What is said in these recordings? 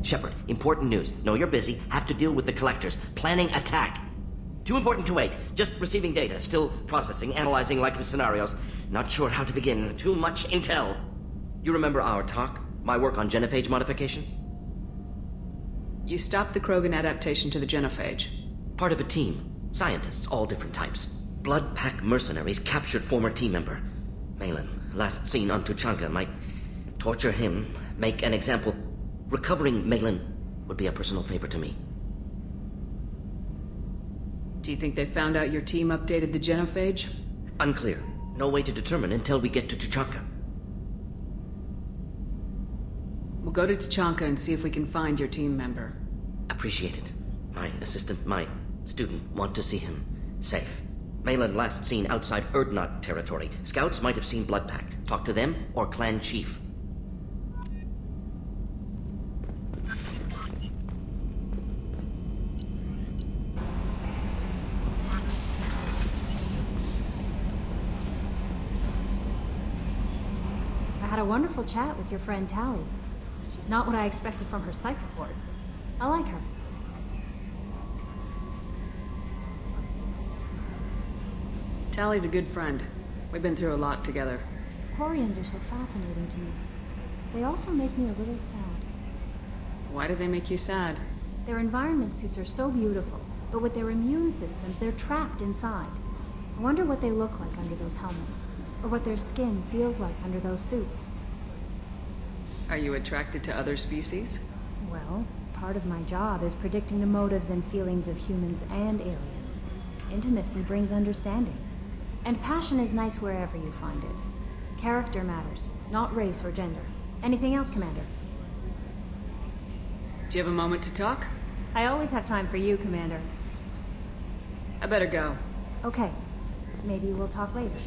Shepard, important news. Know you're busy. Have to deal with the collectors. Planning attack. Too important to wait. Just receiving data. Still processing, analyzing likely scenarios. Not sure how to begin. Too much intel. You remember our talk? My work on genophage modification? You stopped the Krogan adaptation to the genophage. Part of a team. Scientists, all different types. Blood Pack mercenaries captured former team member. Malin, last seen on Tuchanka, might torture him, make an example. Recovering Malin would be a personal favor to me. Do you think they found out your team updated the genophage? Unclear. No way to determine until we get to Tuchanka. We'll go to Tuchanka and see if we can find your team member. Appreciate it. My assistant, my student, want to see him safe. Malin last seen outside Erdnot territory. Scouts might have seen Bloodpack. Talk to them or clan chief. I had a wonderful chat with your friend Tally. She's not what I expected from her psych report. I like her. Tally's a good friend. We've been through a lot together. Quarians are so fascinating to me. They also make me a little sad. Why do they make you sad? Their environment suits are so beautiful, but with their immune systems, they're trapped inside. I wonder what they look like under those helmets, or what their skin feels like under those suits. Are you attracted to other species? Well, part of my job is predicting the motives and feelings of humans and aliens. Intimacy brings understanding. And passion is nice wherever you find it. Character matters, not race or gender. Anything else, Commander? Do you have a moment to talk? I always have time for you, Commander. I better go. Okay. Maybe we'll talk later.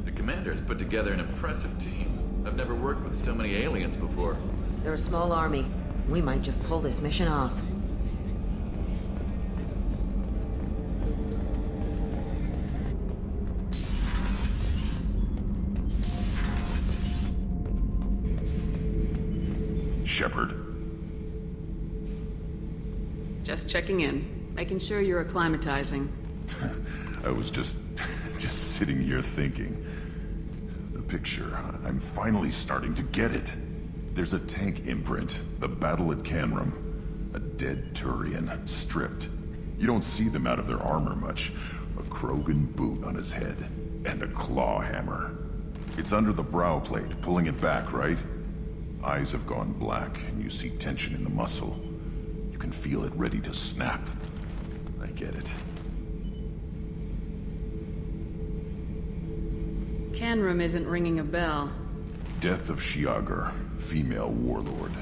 The Commander's put together an impressive team. I've never worked with so many aliens before. They're a small army. We might just pull this mission off. Shepard. Just checking in. Making sure you're acclimatizing. I was just sitting here thinking. The picture, I'm finally starting to get it. There's a tank imprint, the battle at Canrum. A dead Turian, stripped. You don't see them out of their armor much. A Krogan boot on his head, and a claw hammer. It's under the brow plate, pulling it back, right? Eyes have gone black, and you see tension in the muscle. You can feel it ready to snap. I get it. Canrum isn't ringing a bell. Death of Shiagar, female warlord.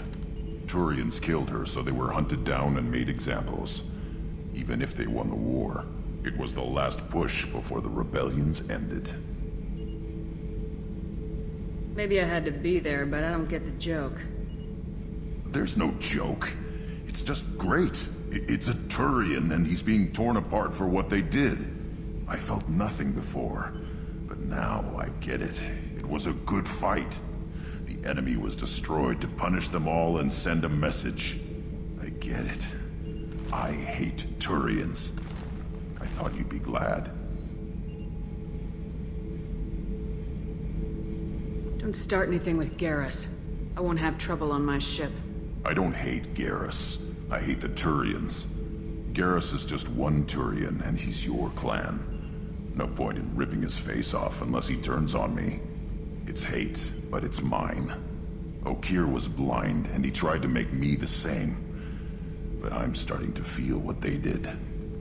Turians killed her, so they were hunted down and made examples. Even if they won the war, it was the last push before the rebellions ended. Maybe I had to be there, but I don't get the joke. There's no joke. It's just great. It's a Turian, and he's being torn apart for what they did. I felt nothing before, but now I get it. It was a good fight. The enemy was destroyed to punish them all and send a message. I get it. I hate Turians. I thought you'd be glad. Don't start anything with Garrus. I won't have trouble on my ship. I don't hate Garrus. I hate the Turians. Garrus is just one Turian, and he's your clan. No point in ripping his face off unless he turns on me. It's hate, but it's mine. Okir was blind, and he tried to make me the same. But I'm starting to feel what they did,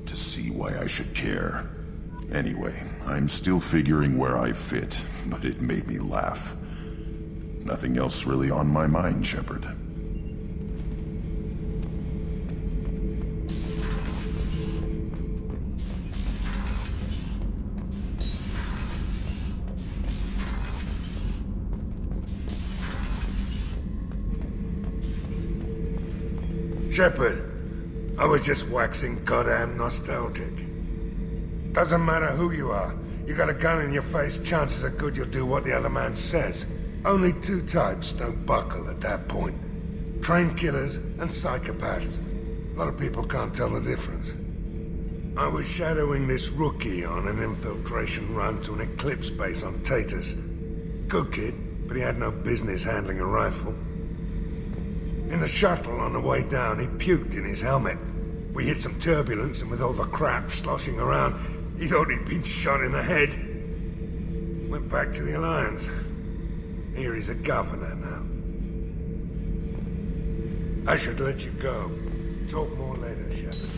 to see why I should care. Anyway, I'm still figuring where I fit, but it made me laugh. Nothing else really on my mind, Shepard. Shepard, I was just waxing goddamn nostalgic. Doesn't matter who you are. You got a gun in your face, chances are good you'll do what the other man says. Only two types don't buckle at that point. Trained killers and psychopaths. A lot of people can't tell the difference. I was shadowing this rookie on an infiltration run to an Eclipse base on Tatus. Good kid, but he had no business handling a rifle. In the shuttle on the way down, he puked in his helmet. We hit some turbulence, and with all the crap sloshing around, he thought he'd been shot in the head. Went back to the Alliance. Here he's a governor now. I should let you go. Talk more later, Shepard.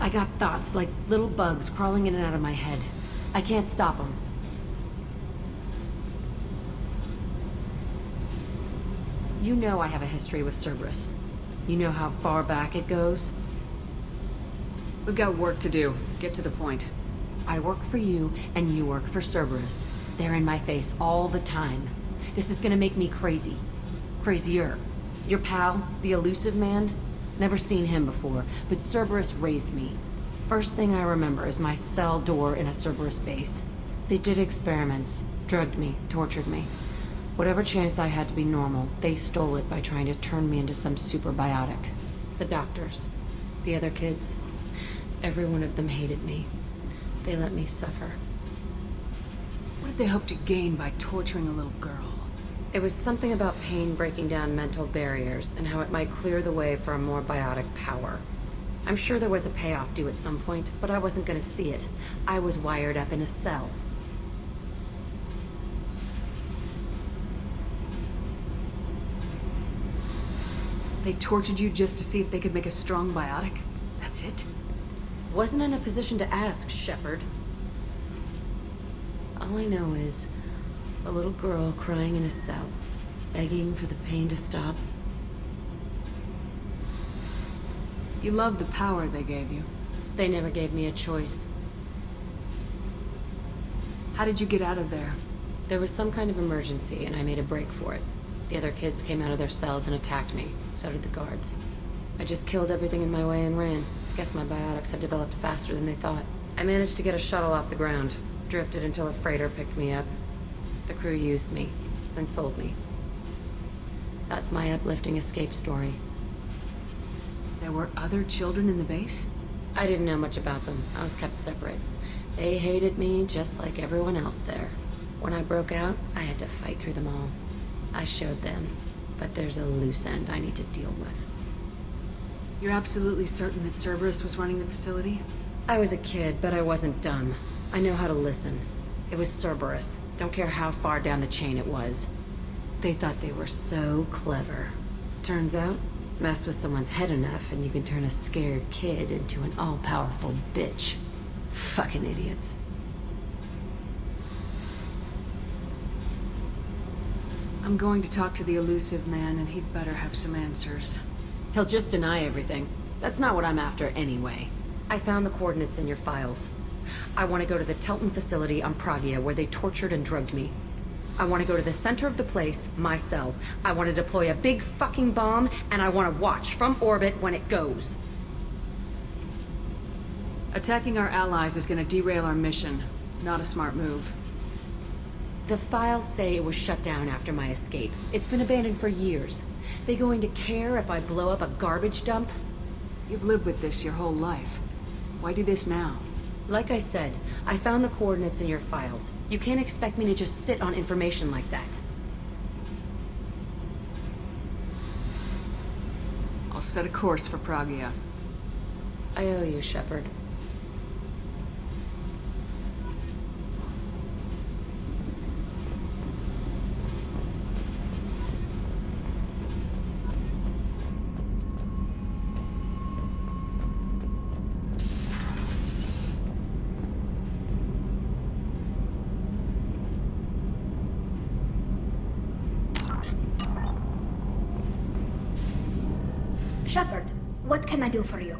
I got thoughts like little bugs crawling in and out of my head. I can't stop them. You know I have a history with Cerberus. You know how far back it goes? We've got work to do. Get to the point. I work for you, and you work for Cerberus. They're in my face all the time. This is gonna make me crazy. Crazier. Your pal, the elusive man? Never seen him before, but Cerberus raised me. First thing I remember is my cell door in a Cerberus base. They did experiments, drugged me, tortured me. Whatever chance I had to be normal, they stole it by trying to turn me into some super biotic. The doctors, the other kids, every one of them hated me. They let me suffer. What did they hope to gain by torturing a little girl? It was something about pain breaking down mental barriers and how it might clear the way for a more biotic power. I'm sure there was a payoff due at some point, but I wasn't gonna see it. I was wired up in a cell. They tortured you just to see if they could make a strong biotic? That's it? Wasn't in a position to ask, Shepard. All I know is a little girl crying in a cell, begging for the pain to stop. You love the power they gave you. They never gave me a choice. How did you get out of there? There was some kind of emergency, and I made a break for it. The other kids came out of their cells and attacked me. So did the guards. I just killed everything in my way and ran. Guess my biotics had developed faster than they thought. I managed to get a shuttle off the ground. Drifted until a freighter picked me up. The crew used me, then sold me. That's my uplifting escape story. There were other children in the base? I didn't know much about them. I was kept separate. They hated me just like everyone else there. When I broke out, I had to fight through them all. I showed them, but there's a loose end I need to deal with. You're absolutely certain that Cerberus was running the facility? I was a kid, but I wasn't dumb. I know how to listen. It was Cerberus. Don't care how far down the chain it was. They thought they were so clever. Turns out, mess with someone's head enough and you can turn a scared kid into an all-powerful bitch. Fucking idiots. I'm going to talk to the elusive man, and he'd better have some answers. He'll just deny everything. That's not what I'm after anyway. I found the coordinates in your files. I want to go to the Telton facility on Pragia where they tortured and drugged me. I want to go to the center of the place, my cell. I want to deploy a big fucking bomb, and I want to watch from orbit when it goes. Attacking our allies is going to derail our mission. Not a smart move. The files say it was shut down after my escape. It's been abandoned for years. They going to care if I blow up a garbage dump? You've lived with this your whole life. Why do this now? Like I said, I found the coordinates in your files. You can't expect me to just sit on information like that. I'll set a course for Pragia. I owe you, Shepard. Shepard, what can I do for you?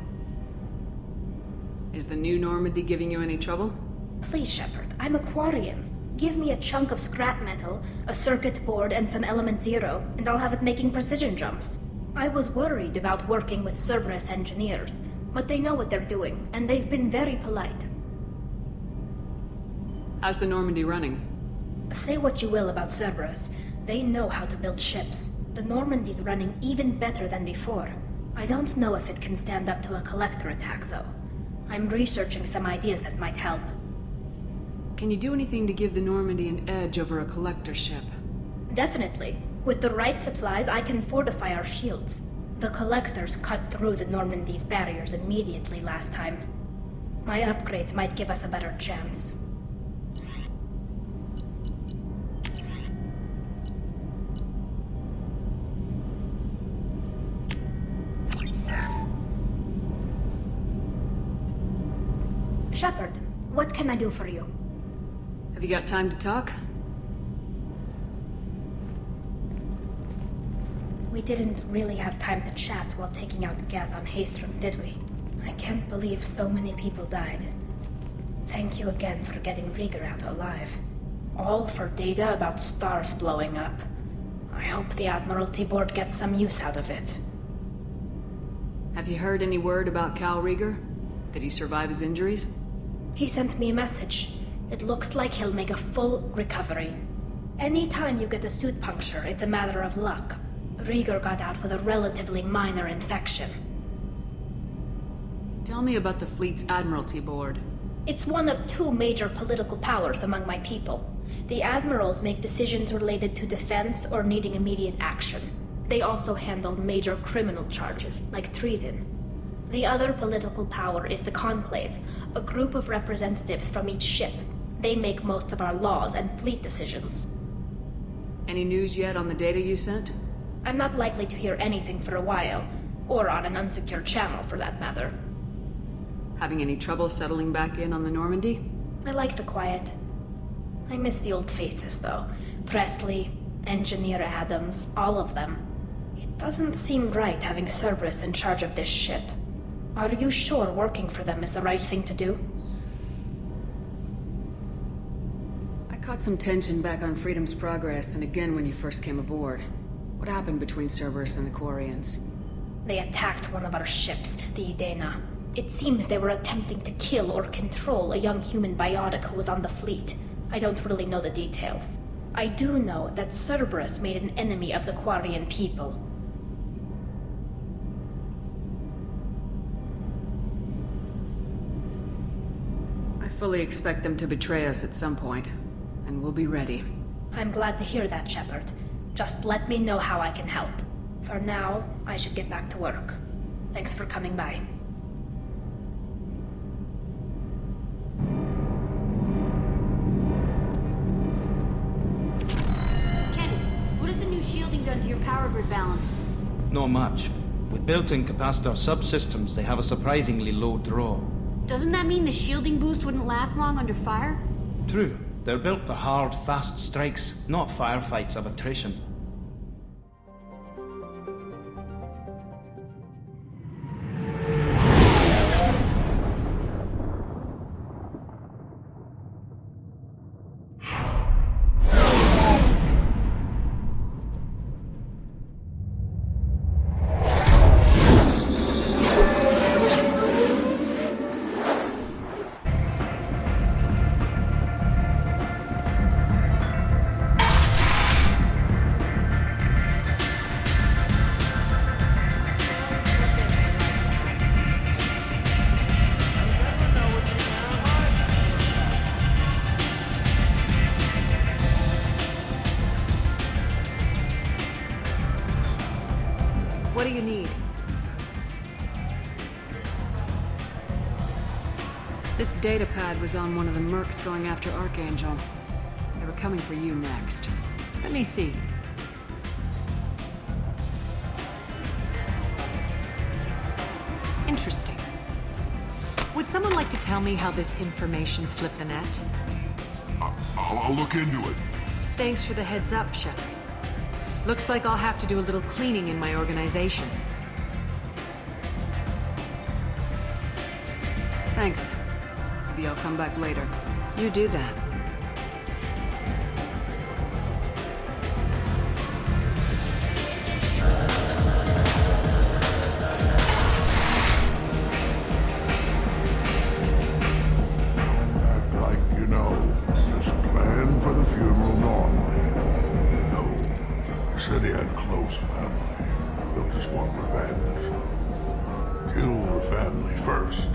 Is the new Normandy giving you any trouble? Please, Shepard, I'm a Quarian. Give me a chunk of scrap metal, a circuit board, and some element zero, and I'll have it making precision jumps. I was worried about working with Cerberus engineers, but they know what they're doing, and they've been very polite. How's the Normandy running? Say what you will about Cerberus, they know how to build ships. The Normandy's running even better than before. I don't know if it can stand up to a collector attack, though. I'm researching some ideas that might help. Can you do anything to give the Normandy an edge over a collector ship? Definitely. With the right supplies, I can fortify our shields. The collectors cut through the Normandy's barriers immediately last time. My upgrades might give us a better chance. Shepard, what can I do for you? Have you got time to talk? We didn't really have time to chat while taking out Geth on Haestrom, did we? I can't believe so many people died. Thank you again for getting Rieger out alive. All for data about stars blowing up. I hope the Admiralty Board gets some use out of it. Have you heard any word about Cal Rieger? Did he survive his injuries? He sent me a message. It looks like he'll make a full recovery. Anytime you get a suit puncture, it's a matter of luck. Rieger got out with a relatively minor infection. Tell me about the fleet's Admiralty Board. It's one of two major political powers among my people. The admirals make decisions related to defense or needing immediate action. They also handle major criminal charges, like treason. The other political power is the Conclave, a group of representatives from each ship. They make most of our laws and fleet decisions. Any news yet on the data you sent? I'm not likely to hear anything for a while, or on an unsecured channel for that matter. Having any trouble settling back in on the Normandy? I like the quiet. I miss the old faces, though. Presley, Engineer Adams, all of them. It doesn't seem right having Cerberus in charge of this ship. Are you sure working for them is the right thing to do? I caught some tension back on Freedom's Progress and again when you first came aboard. What happened between Cerberus and the Quarians? They attacked one of our ships, the Idena. It seems they were attempting to kill or control a young human biotic who was on the fleet. I don't really know the details. I do know that Cerberus made an enemy of the Quarian people. I fully expect them to betray us at some point, and we'll be ready. I'm glad to hear that, Shepard. Just let me know how I can help. For now, I should get back to work. Thanks for coming by. Kenny, what has the new shielding done to your power grid balance? Not much. With built-in capacitor subsystems, they have a surprisingly low draw. Doesn't that mean the shielding boost wouldn't last long under fire? True. They're built for hard, fast strikes, not firefights of attrition. What do you need? This data pad was on one of the mercs going after Archangel. They were coming for you next. Let me see. Interesting. Would someone like to tell me how this information slipped the net? I'll look into it. Thanks for the heads up, Shepard. Looks like I'll have to do a little cleaning in my organization. Thanks. Maybe I'll come back later. You do that. said he had close family. They'll just want revenge. Kill the family first.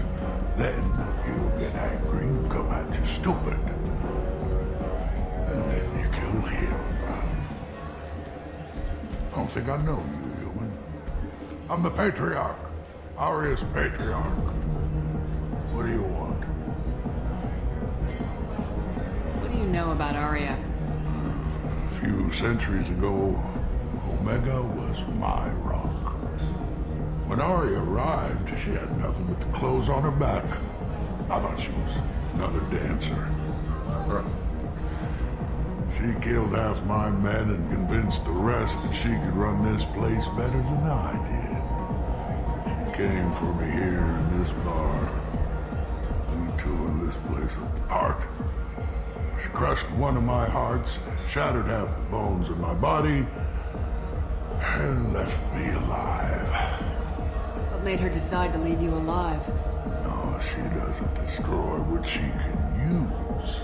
Then he'll get angry and come at you stupid. And then you kill him. Don't think I know you, human. I'm the Patriarch. Aria's Patriarch. What do you want? What do you know about Arya? A few centuries ago, Omega was my rock. When Arya arrived, she had nothing but the clothes on her back. I thought she was another dancer. She killed half my men and convinced the rest that she could run this place better than I did. She came for me here in this bar. We tore this place apart. She crushed one of my hearts, shattered half the bones in my body, and left me alive. What made her decide to leave you alive? No, she doesn't destroy what she can use.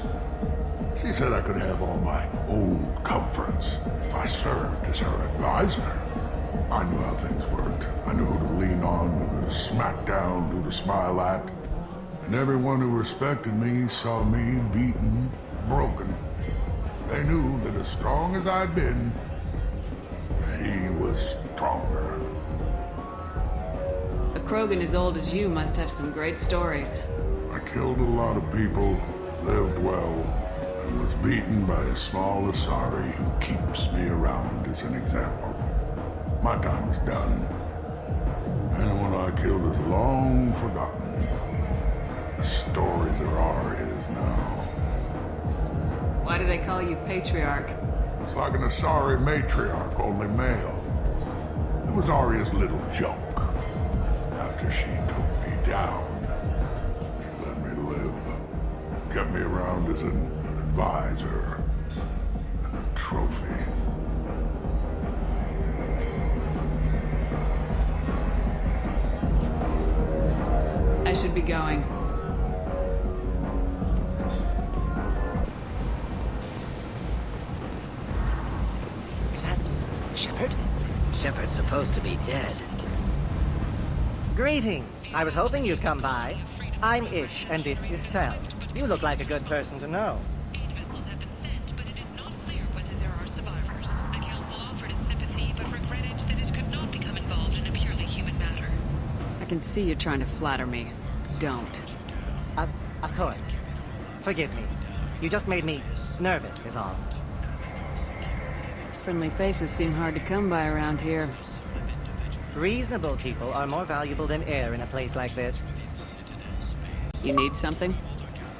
She said I could have all my old comforts if I served as her advisor. I knew how things worked. I knew who to lean on, who to smack down, who to smile at. And everyone who respected me saw me beaten, broken. They knew that as strong as I'd been, she was stronger. A Krogan as old as you must have some great stories. I killed a lot of people, lived well, and was beaten by a small Asari who keeps me around as an example. My time is done. Anyone I killed is long forgotten. The stories are Arya's now. Why do they call you Patriarch? It's like an Asari matriarch, only male. It was Arya's little joke. After she took me down, she let me live. Kept me around as an advisor and a trophy. I should be going. Is that Shepard? Shepard's supposed to be dead. Greetings. I was hoping you'd come by. I'm Ish, and this is Sel. You look like a good person to know. 8 vessels have been sent, but it is not clear whether there are survivors. The Council offered its sympathy, but regretted that it could not become involved in a purely human matter. I can see you trying to flatter me. Don't. Of course. Forgive me. You just made me nervous, is all. Friendly faces seem hard to come by around here. Reasonable people are more valuable than air in a place like this. You need something?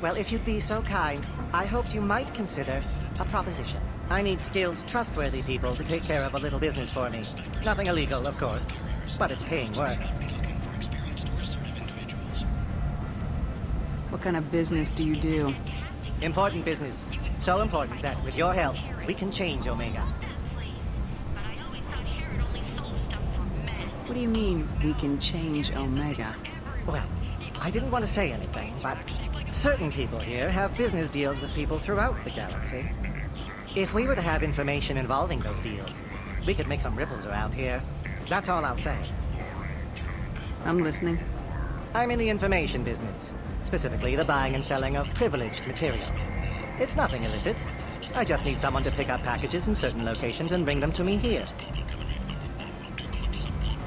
Well, if you'd be so kind, I hoped you might consider a proposition. I need skilled, trustworthy people to take care of a little business for me. Nothing illegal, of course, but it's paying work. What kind of business do you do? Important business. So important that, with your help, we can change Omega. What do you mean, we can change Omega? Well, I didn't want to say anything, but certain people here have business deals with people throughout the galaxy. If we were to have information involving those deals, we could make some ripples around here. That's all I'll say. I'm listening. I'm in the information business, specifically the buying and selling of privileged material. It's nothing illicit. I just need someone to pick up packages in certain locations and bring them to me here.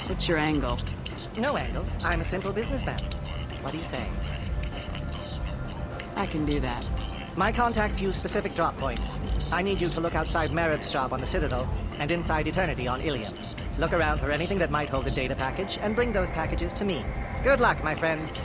What's your angle? No angle. I'm a simple businessman. What do you say? I can do that. My contacts use specific drop points. I need you to look outside Merib's shop on the Citadel and inside Eternity on Ilium. Look around for anything that might hold a data package and bring those packages to me. Good luck, my friends.